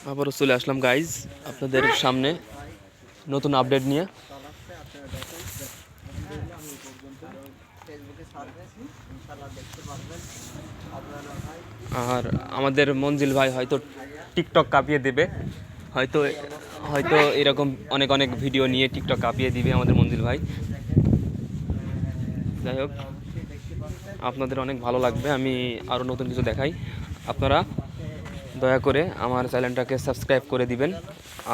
আবারও চলে আসলাম গাইজ আপনাদের সামনে নতুন আপডেট নিয়ে। আর আমাদের মঞ্জিল ভাই হয়তো টিকটক কাঁপিয়ে দেবে, হয়তো হয়তো এরকম অনেক অনেক ভিডিও নিয়ে টিকটক কাঁপিয়ে দিবে আমাদের মঞ্জিল ভাই। যাই হোক, আপনাদের অনেক ভালো লাগবে আমি আরও নতুন কিছু দেখাই। আপনারা দয়া করে আমার চ্যানেলটাকে সাবস্ক্রাইব করে দিবেন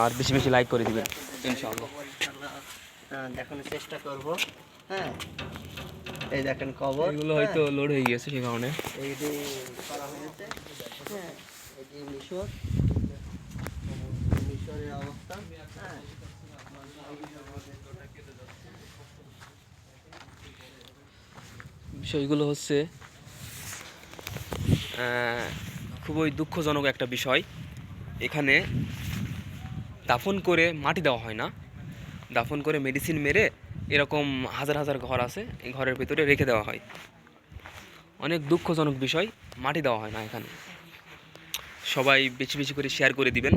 আর বেশি বেশি লাইক করে দিবেন ইনশাআল্লাহ। দেখানোর চেষ্টা করব। হ্যাঁ, এই দেখেন কবর, এগুলো হয়তো লোড হয়ে গিয়েছে সে কারণে। এইটি করা হয়েছে। হ্যাঁ, এটি মিশরের অবস্থা। হ্যাঁ, বিষয়গুলো হচ্ছে খুবই দুঃখজনক একটা বিষয়। এখানে দাফন করে মাটি দেওয়া হয় না, দাফন করে মেডিসিন মেরে এরকম হাজার হাজার ঘর আছে, এই ঘরের ভিতরে রেখে দেওয়া হয়। অনেক দুঃখজনক বিষয়, মাটি দেওয়া হয় না এখানে। সবাই বেশি বেশি করে শেয়ার করে দিবেন,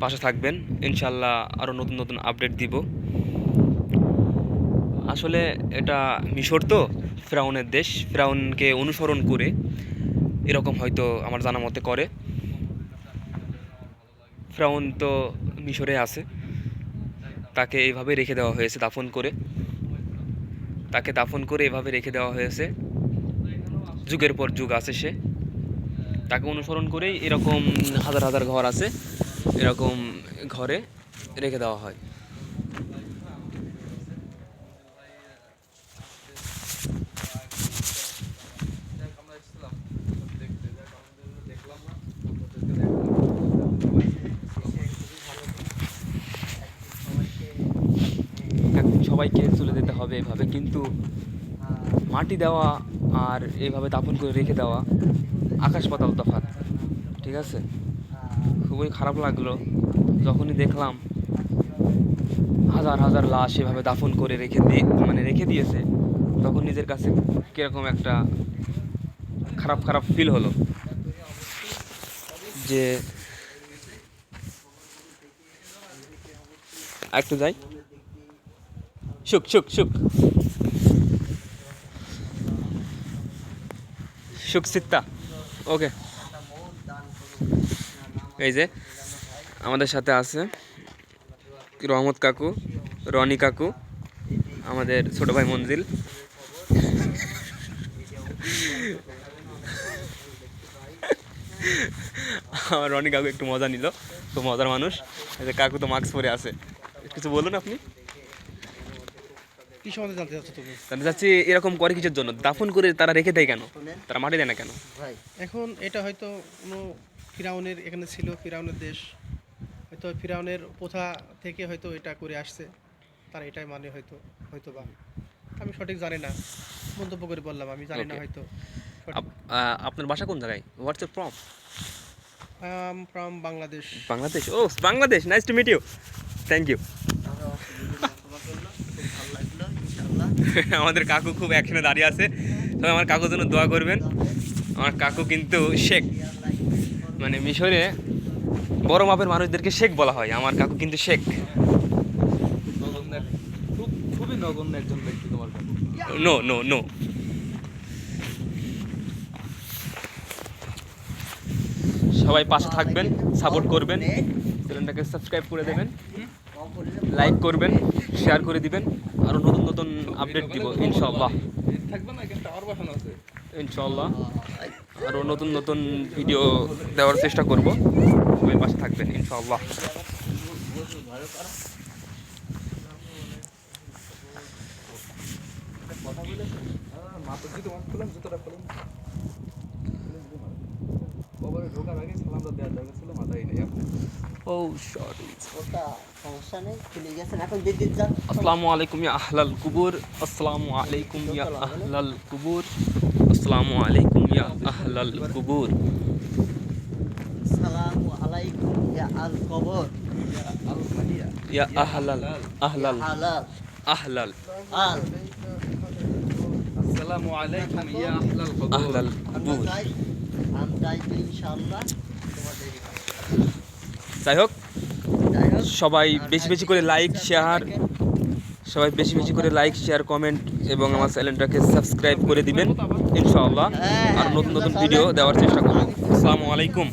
পাশে থাকবেন ইনশাল্লাহ। আরও নতুন নতুন আপডেট দিব। আসলে এটা মিশর তো ফেরাউনের দেশ, ফেরাউনকে অনুসরণ করে এরকম হয়তো আমার জানা মতে করে। ফেরাউন তো মিশরে আছে, তাকে এইভাবে রেখে দেওয়া হয়েছে দাফন করে, তাকে দাফন করে এভাবে রেখে দেওয়া হয়েছে। যুগের পর যুগ আছে সে, তাকে অনুসরণ করেই এরকম হাজার হাজার ঘর আছে, এরকম ঘরে রেখে দেওয়া হয়। একদিন সবাইকে চলে যেতে হবে এভাবে, কিন্তু মাটি দেওয়া আর এইভাবে দাফন করে রেখে দেওয়া আকাশ পাতাল তফাৎ। ঠিক আছে, খুবই খারাপ লাগলো যখনই দেখলাম হাজার হাজার লাশ এভাবে দাফন করে রেখে দিয়েছে, তখন নিজের কাছে কিরকম একটা খারাপ খারাপ ফিল হলো যে একটু যাই সুখ সুখ সুখ সুখ সিত্তা। ওকে, এই যে আমাদের সাথে আছে রহমত কাকু, রনি কাকু, আমাদের ছোট ভাই মঞ্জিল। আমার রনি কাকু একটু মজা নিল, খুব মজার মানুষ। এই যে কাকু তো মাস্ক পরে আছে, কিছু বলুন আপনি। কি সম্বন্ধে জানতে চাচ্ছ তুমি? জানতে চাচ্ছি এরকম করে কিসের জন্য, দাফন করে তারা রেখে দেয় কেন, তারা মাটি দেয় না কেন? ভাই, এখন এটা হয়তো কোনো ফিরাউনের এখানে ছিল, ফিরাউনের দেশ, হয়তো ফিরাউনের প্রথা থেকে হয়তো এটা করে আসছে, তারা এটাই মানে হয়তো, হয়তো বা আমি সঠিক জানি না, মন্তব্য করে বললাম, আমি জানি না Okay. হয়তো। আপনার বাসা কোন জায়গায়? WhatsApp from? From Bangladesh. Bangladesh? ও Bangladesh, nice to meet you, thank you. আমরা খুব ভালো লাগলো ইনশাআল্লাহ। আমাদের কাকু খুব অ্যাকশনে দাঁড়িয়ে আছে, সবাই আমার কাকুর জন্য দোয়া করবেন। আমার কাকু কিন্তু শেখ, মানে মিশরে বড় মাপের মানুষদেরকে শেখ বলা হয়, আমার কাকু কিন্তু শেখ। খুবই নগণ্য একজন ব্যক্তি তোমার কাছে। No no no. সবাই পাশে থাকবেন, সাপোর্ট করবেন, চ্যানেলটাকে সাবস্ক্রাইব করে দেবেন, লাইক করবেন, শেয়ার করে দিবেন। আরও নতুন নতুন আপডেট দিব ইনশাআল্লাহ। থাকবে না, এখানে টাওয়ার বসানো আছে। ইনশাআল্লাহ আরও নতুন নতুন ভিডিও দেওয়ার চেষ্টা করব, সবাই পাশে থাকবেন ইনশাআল্লাহ। মাথা দিকে মাছ খুললাম, জুতোটা খুললাম, কবরে ঢোকার আগে সালামটা দেওয়ার দরকার ছিল, মাথায় নেই এখন। ও সরি। ওটা সমস্যা নেই, খুলে গেছেন, এখন দিদি যান। আসসালামু আলাইকুম ইয়া আহলাল কুবুর, আসসালামু আলাইকুম ইয়া আহলাল কুবুর, আসসালামু আলাইকুম ইয়া আহলাল কুবুর। আসসালামু আলাইকুম ইয়া আল কবর, আল মাহিয়া, ইয়া আহলাল আহলাল হালাল আহলাল আল। আসসালামু আলাইকুম ইয়া আহলাল কবর। আহলাল আমরা কুবুর। যাই, আমরা যাই ইনশাআল্লাহ। যাই হোক, যাই হোক, সবাই আর বেশি বেশি করে লাইক শেয়ার, সবাই বেশি বেশি করে লাইক শেয়ার কমেন্ট এবং আমার চ্যানেলটাকে সাবস্ক্রাইব করে দিবেন ইনশাআল্লাহ। হ্যাঁ, আর নতুন নতুন ইনশাআল্লাহ। ভিডিও দেওয়ার চেষ্টা করব। আসসালামু আলাইকুম।